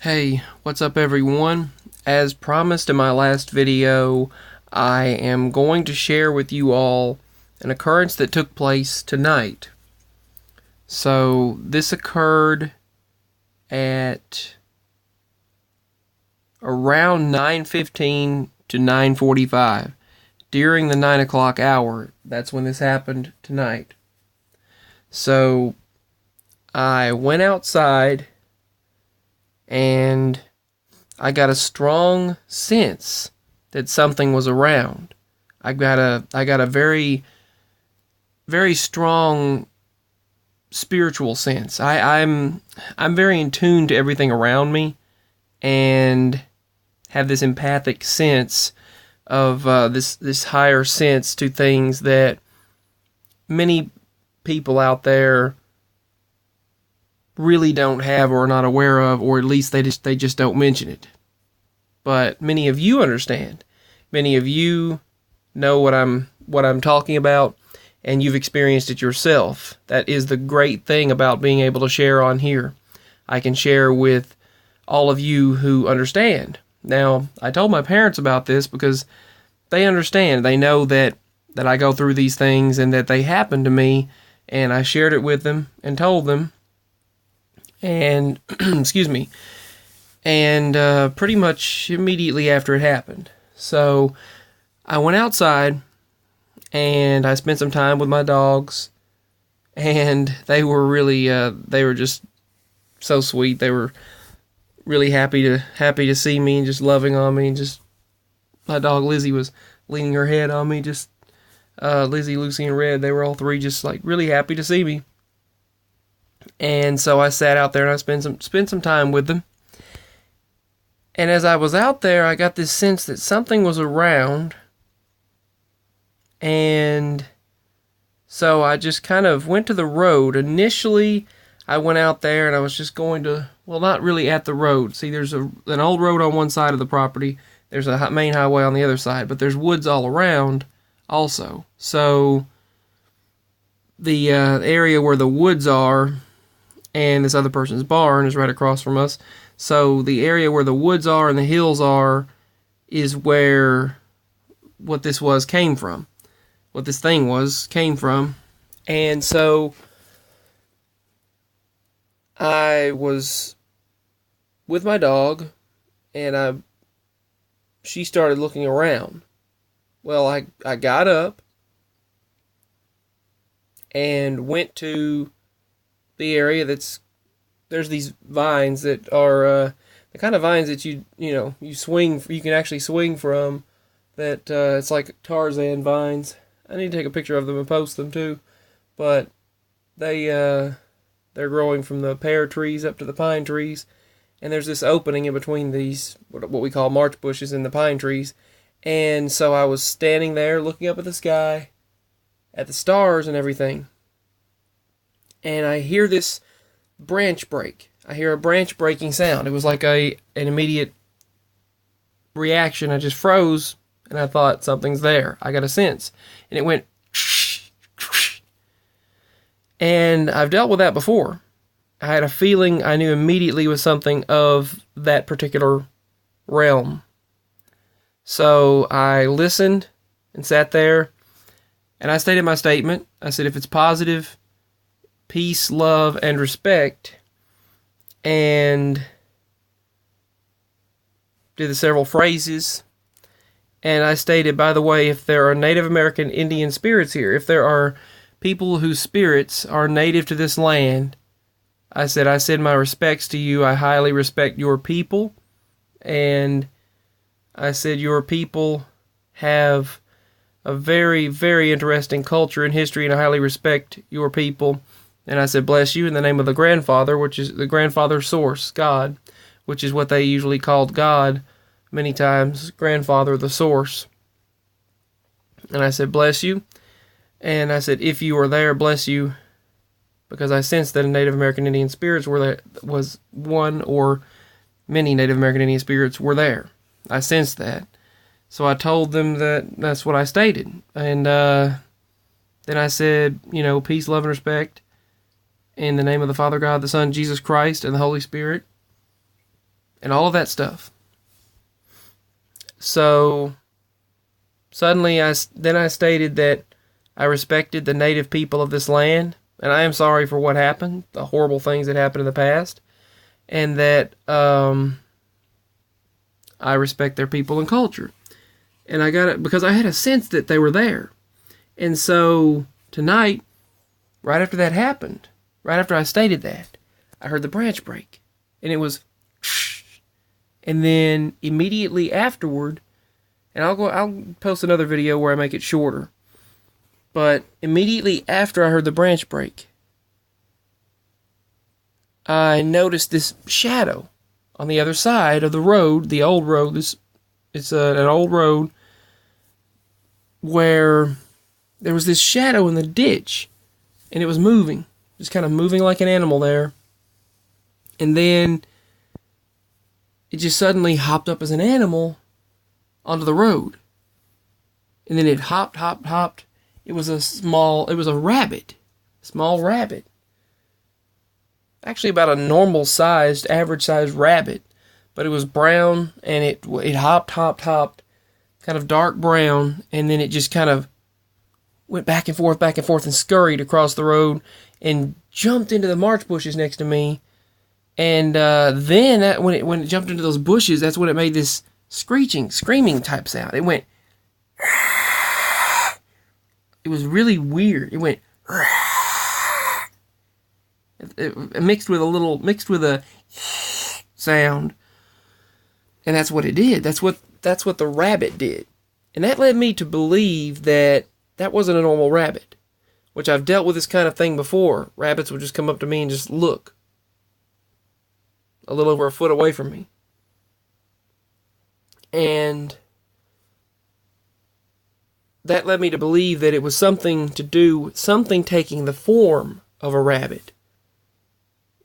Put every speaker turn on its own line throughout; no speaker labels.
Hey, what's up everyone? As promised in my last video, I am going to share with you all an occurrence that took place tonight. So, this occurred at around 9:15 to 9:45. During the 9 o'clock hour, that's when this happened tonight. So, I went outside and I got a strong sense that something was around. I got a very, very strong spiritual sense. I'm very in tune to everything around me and have this empathic sense of this higher sense to things that many people out there really don't have or are not aware of, or at least they just don't mention it. But many of you understand. Many of you know what I'm talking about, and you've experienced it yourself. That is the great thing about being able to share on here. I can share with all of you who understand. Now, I told my parents about this because they understand. They know that I go through these things and that they happen to me, and I shared it with them and told them. And, excuse me, and pretty much immediately after it happened. So, I went outside, and I spent some time with my dogs, and they were just so sweet. They were really happy to see me and just loving on me, and just, my dog Lizzie was leaning her head on me, just, Lizzie, Lucy, and Red, they were all three just, like, really happy to see me. And so I sat out there and I spent some time with them. And as I was out there, I got this sense that something was around. And so I just kind of went to the road. Initially, I went out there and I was just going to, well, not really at the road. See, there's an old road on one side of the property. There's a main highway on the other side, but there's woods all around also. So the area where the woods are, and this other person's barn is right across from us. So the area where the woods are and the hills are is where what this was came from. What this thing was came from. And so I was with my dog, and she started looking around. Well, I got up and went to the area there's these vines that are the kind of vines that you can actually swing from, that it's like Tarzan vines. I need to take a picture of them and post them too, but they're growing from the pear trees up to the pine trees, and there's this opening in between these what we call March bushes and the pine trees. And so I was standing there looking up at the sky, at the stars and everything, and I hear this branch break. I hear a branch breaking sound. It was like an immediate reaction. I just froze, and I thought, something's there. I got a sense. And it went, and I've dealt with that before. I had a feeling I knew immediately was something of that particular realm. So I listened and sat there, and I stated my statement. I said, if it's positive, peace, love, and respect, and did the several phrases. And I stated, by the way, if there are Native American Indian spirits here, if there are people whose spirits are native to this land, I said my respects to you. I highly respect your people, and I said your people have a very, very interesting culture and history, and I highly respect your people. And I said, bless you in the name of the grandfather, which is the grandfather source, God, which is what they usually called God many times, grandfather, the source. And I said, bless you. And I said, if you are there, bless you, because I sensed that a Native American Indian spirits was one or many Native American Indian spirits were there. I sensed that. So I told them that's what I stated. And then I said, peace, love, and respect in the name of the Father, God, the Son, Jesus Christ, and the Holy Spirit. and all of that stuff. So suddenly I stated that I respected the native people of this land, and I am sorry for what happened, the horrible things that happened in the past, and that I respect their people and culture. And I got it because I had a sense that they were there. And so tonight, right after that happened, right after I stated that, I heard the branch break. And it was, and then immediately afterward, and I'll post another video where I make it shorter. But immediately after I heard the branch break, I noticed this shadow on the other side of the road, the old road. It's an old road where there was this shadow in the ditch, and it was moving, just kind of moving like an animal there. And then it just suddenly hopped up as an animal onto the road. And then it hopped. It was a rabbit, small rabbit. Actually about a normal sized, average sized rabbit. But it was brown, and it hopped, kind of dark brown, and then it just kind of went back and forth, and scurried across the road, and jumped into the March bushes next to me. And then when it jumped into those bushes, that's when it made this screaming type sound. It went. It was really weird. It went. It mixed with a sound, and that's what it did. That's what the rabbit did, and that led me to believe that wasn't a normal rabbit, which I've dealt with this kind of thing before. Rabbits would just come up to me and just look a little over a foot away from me, and that led me to believe that it was something taking the form of a rabbit.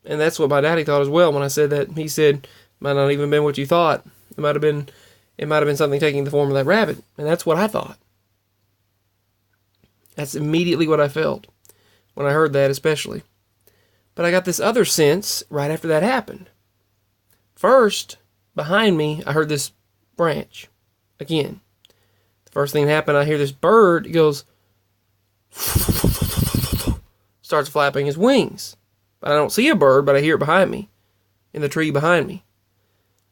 And that's what my daddy thought as well when I said that. He said, might not even been what you thought. It might have been something taking the form of that rabbit. And that's what I thought. That's immediately what I felt when I heard that, especially. But I got this other sense right after that happened. First, behind me, I heard this branch. Again. The first thing that happened, I hear this bird. It goes, starts flapping his wings. But I don't see a bird, but I hear it behind me, in the tree behind me.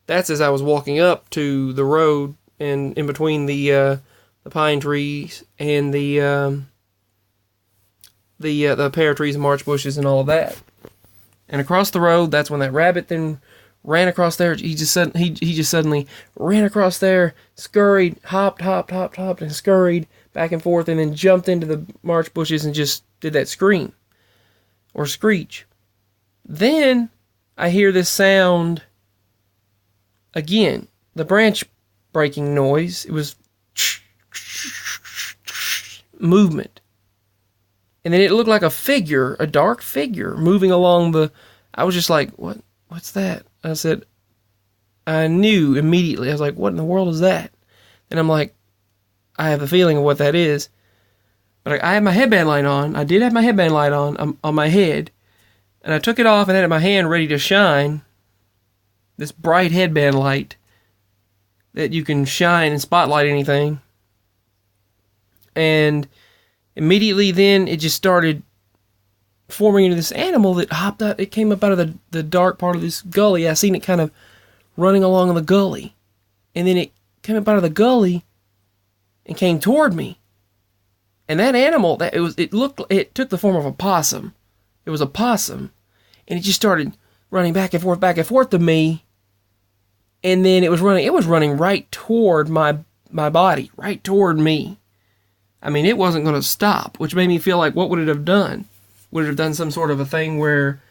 That's as I was walking up to the road, and in between the pine trees and the pear trees and March bushes and all of that. And across the road, that's when that rabbit then ran across there. He just suddenly ran across there, scurried, hopped, and scurried back and forth, and then jumped into the March bushes and just did that scream or screech. Then I hear this sound again, the branch breaking noise. It was movement. And then it looked like a dark figure moving along the... I was just like, what's that? I said, I knew immediately. I was like, what in the world is that? And I'm like, I have a feeling of what that is. But I had my headband light on. I did have my headband light on my head. And I took it off and had it in my hand ready to shine. This bright headband light that you can shine and spotlight anything. And immediately then it just started forming into this animal that hopped out. It came up out of the dark part of this gully. I seen it kind of running along the gully. And then it came up out of the gully and came toward me. And that animal, it took the form of a possum. It was a possum, and it just started running back and forth to me. And then it was running right toward my body, right toward me. I mean, it wasn't going to stop, which made me feel like, what would it have done? Would it have done some sort of a thing where,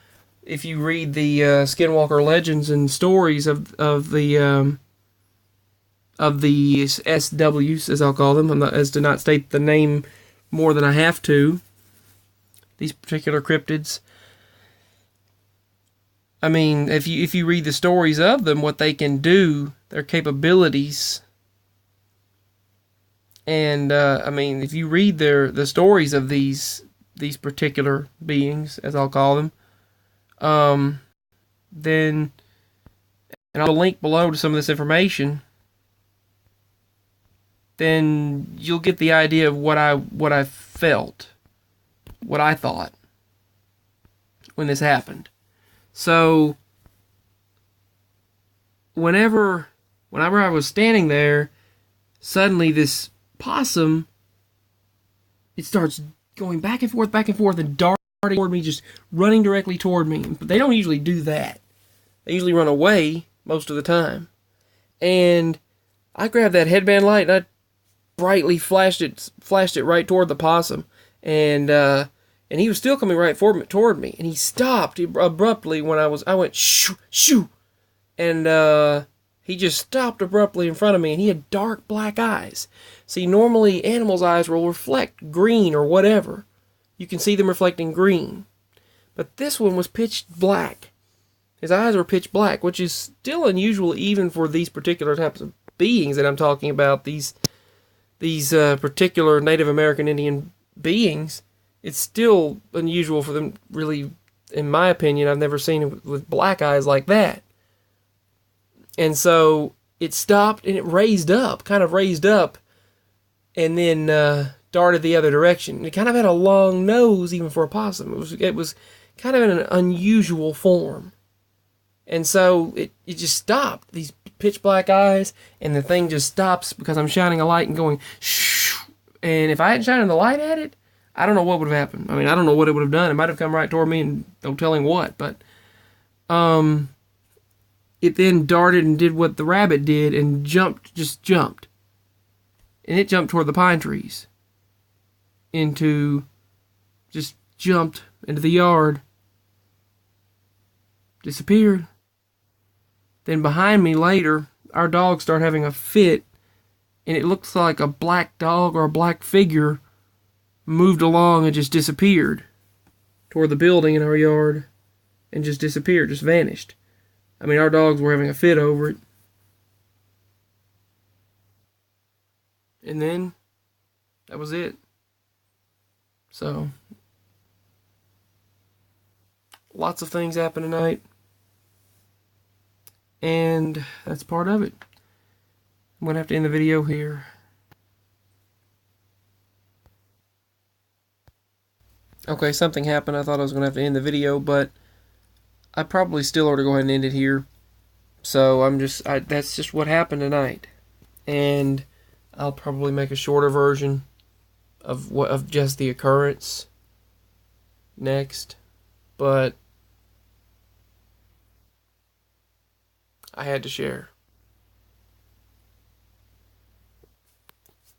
if you read the Skinwalker legends and stories of the SWs, as I'll call them, as to not state the name more than I have to, these particular cryptids. I mean, if you read the stories of them, what they can do, their capabilities, and I mean, if you read the stories of these particular beings, as I'll call them, then and I'll link below to some of this information, then you'll get the idea of what I felt, what I thought when this happened. So whenever I was standing there, suddenly this possum, it starts going back and forth, and darting toward me, just running directly toward me. But they don't usually do that. They usually run away most of the time. And I grabbed that headband light and I brightly flashed it right toward the possum. And he was still coming right toward me. And he stopped abruptly when I went shoo, shoo. And he just stopped abruptly in front of me, and he had dark black eyes. See, normally animals' eyes will reflect green or whatever. You can see them reflecting green. But this one was pitch black. His eyes were pitch black, which is still unusual even for these particular types of beings that I'm talking about. These particular Native American Indian beings, it's still unusual for them, really, in my opinion. I've never seen it with black eyes like that. And so it stopped and it kind of raised up, and then darted the other direction. It kind of had a long nose even for a possum. It was kind of in an unusual form. And so it just stopped, these pitch black eyes, and the thing just stops because I'm shining a light and going shh. And if I hadn't shined the light at it, I don't know what would have happened. I mean, I don't know what it would have done. It might have come right toward me and no telling what, but it then darted and did what the rabbit did and just jumped. And it jumped toward the pine trees. Just jumped into the yard. Disappeared. Then behind me later, our dog started having a fit, and it looks like a black dog or a black figure moved along and just disappeared toward the building in our yard and just disappeared, just vanished. I mean, our dogs were having a fit over it. And then, that was it. So, lots of things happened tonight. And that's part of it. I'm going to have to end the video here. Okay, something happened. I thought I was going to have to end the video, but I probably still ought to go ahead and end it here. So that's just what happened tonight. And I'll probably make a shorter version of just the occurrence next. But I had to share.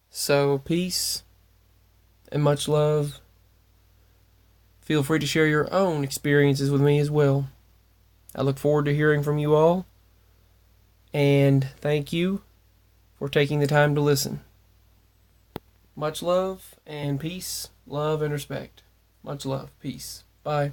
So, peace and much love. Feel free to share your own experiences with me as well. I look forward to hearing from you all. And thank you for taking the time to listen. Much love and peace, love and respect. Much love. Peace. Bye.